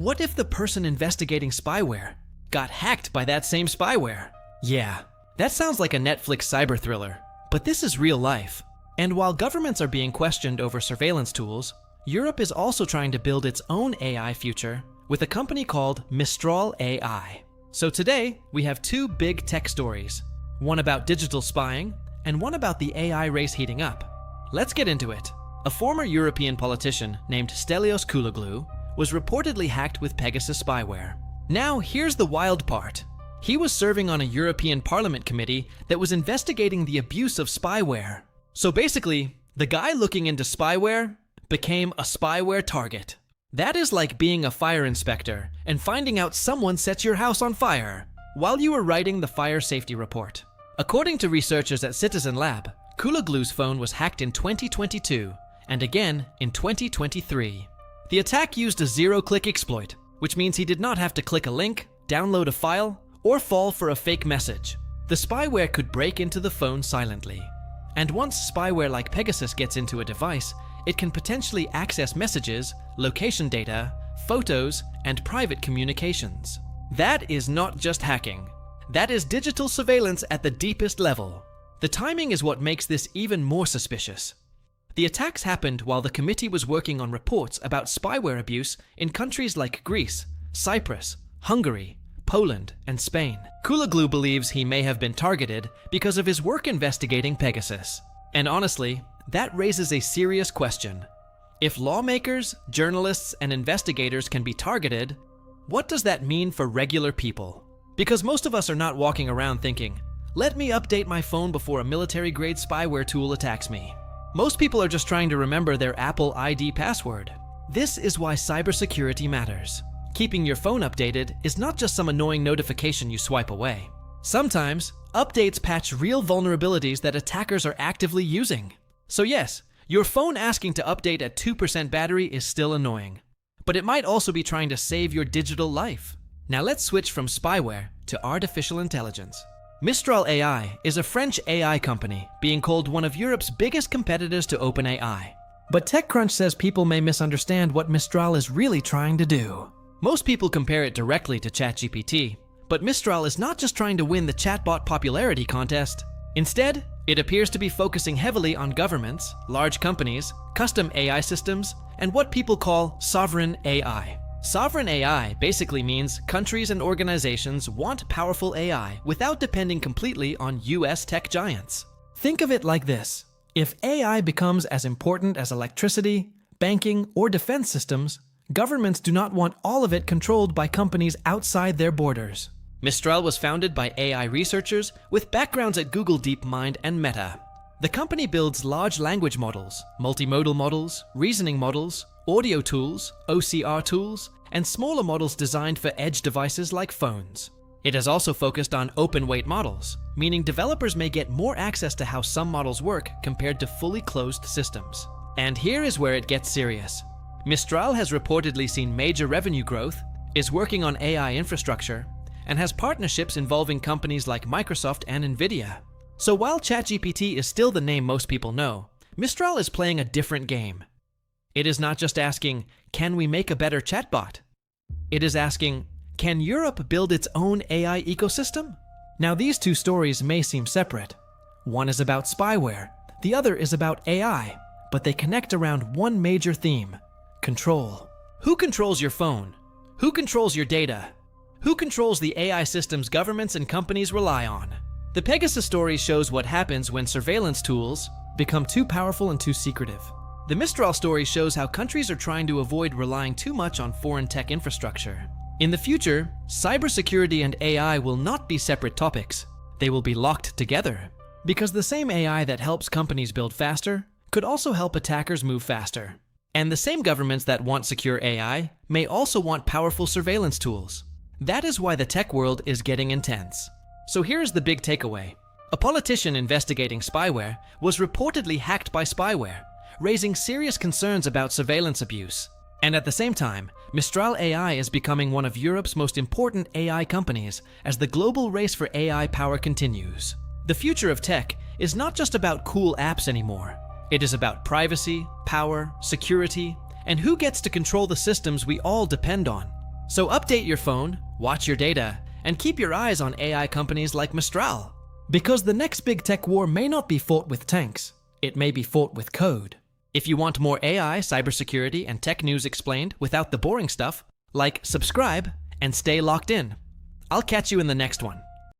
What if the person investigating spyware got hacked by that same spyware? Yeah, that sounds like a Netflix cyber thriller, but this is real life. And while governments are being questioned over surveillance tools, Europe is also trying to build its own AI future with a company called Mistral AI. So today, we have two big tech stories, one about digital spying and one about the AI race heating up. Let's get into it. A former European politician named Stelios Kouloglou was reportedly hacked with Pegasus spyware. Now, here's the wild part. He was serving on a European Parliament committee that was investigating the abuse of spyware. So basically, the guy looking into spyware became a spyware target. That is like being a fire inspector and finding out someone set your house on fire while you were writing the fire safety report. According to researchers at Citizen Lab, Kouloglou's phone was hacked in 2022 and again in 2023. The attack used a zero-click exploit, which means he did not have to click a link, download a file, or fall for a fake message. The spyware could break into the phone silently. And once spyware like Pegasus gets into a device, it can potentially access messages, location data, photos, and private communications. That is not just hacking. That is digital surveillance at the deepest level. The timing is what makes this even more suspicious. The attacks happened while the committee was working on reports about spyware abuse in countries like Greece, Cyprus, Hungary, Poland, and Spain. Kouloglou believes he may have been targeted because of his work investigating Pegasus. And honestly, that raises a serious question. If lawmakers, journalists, and investigators can be targeted, what does that mean for regular people? Because most of us are not walking around thinking, let me update my phone before a military-grade spyware tool attacks me. Most people are just trying to remember their Apple ID password. This is why cybersecurity matters. Keeping your phone updated is not just some annoying notification you swipe away. Sometimes, updates patch real vulnerabilities that attackers are actively using. So yes, your phone asking to update at 2% battery is still annoying. But it might also be trying to save your digital life. Now let's switch from spyware to artificial intelligence. Mistral AI is a French AI company being called one of Europe's biggest competitors to OpenAI. But TechCrunch says people may misunderstand what Mistral is really trying to do. Most people compare it directly to ChatGPT, but Mistral is not just trying to win the chatbot popularity contest. Instead, it appears to be focusing heavily on governments, large companies, custom AI systems, and what people call sovereign AI. Sovereign AI basically means countries and organizations want powerful AI without depending completely on US tech giants. Think of it like this. If AI becomes as important as electricity, banking, or defense systems, governments do not want all of it controlled by companies outside their borders. Mistral was founded by AI researchers with backgrounds at Google DeepMind and Meta. The company builds large language models, multimodal models, reasoning models, audio tools, OCR tools, and smaller models designed for edge devices like phones. It has also focused on open-weight models, meaning developers may get more access to how some models work compared to fully closed systems. And here is where it gets serious. Mistral has reportedly seen major revenue growth, is working on AI infrastructure, and has partnerships involving companies like Microsoft and Nvidia. So while ChatGPT is still the name most people know, Mistral is playing a different game. It is not just asking, can we make a better chatbot? It is asking, can Europe build its own AI ecosystem? Now these two stories may seem separate. One is about spyware, the other is about AI, but they connect around one major theme: control. Who controls your phone? Who controls your data? Who controls the AI systems governments and companies rely on? The Pegasus story shows what happens when surveillance tools become too powerful and too secretive. The Mistral story shows how countries are trying to avoid relying too much on foreign tech infrastructure. In the future, cybersecurity and AI will not be separate topics. They will be locked together. Because the same AI that helps companies build faster could also help attackers move faster. And the same governments that want secure AI may also want powerful surveillance tools. That is why the tech world is getting intense. So here's the big takeaway. A politician investigating spyware was reportedly hacked by spyware, raising serious concerns about surveillance abuse. And at the same time, Mistral AI is becoming one of Europe's most important AI companies as the global race for AI power continues. The future of tech is not just about cool apps anymore. It is about privacy, power, security, and who gets to control the systems we all depend on. So update your phone, watch your data, and keep your eyes on AI companies like Mistral. Because the next big tech war may not be fought with tanks, it may be fought with code. If you want more AI, cybersecurity, and tech news explained without the boring stuff, subscribe, and stay locked in. I'll catch you in the next one.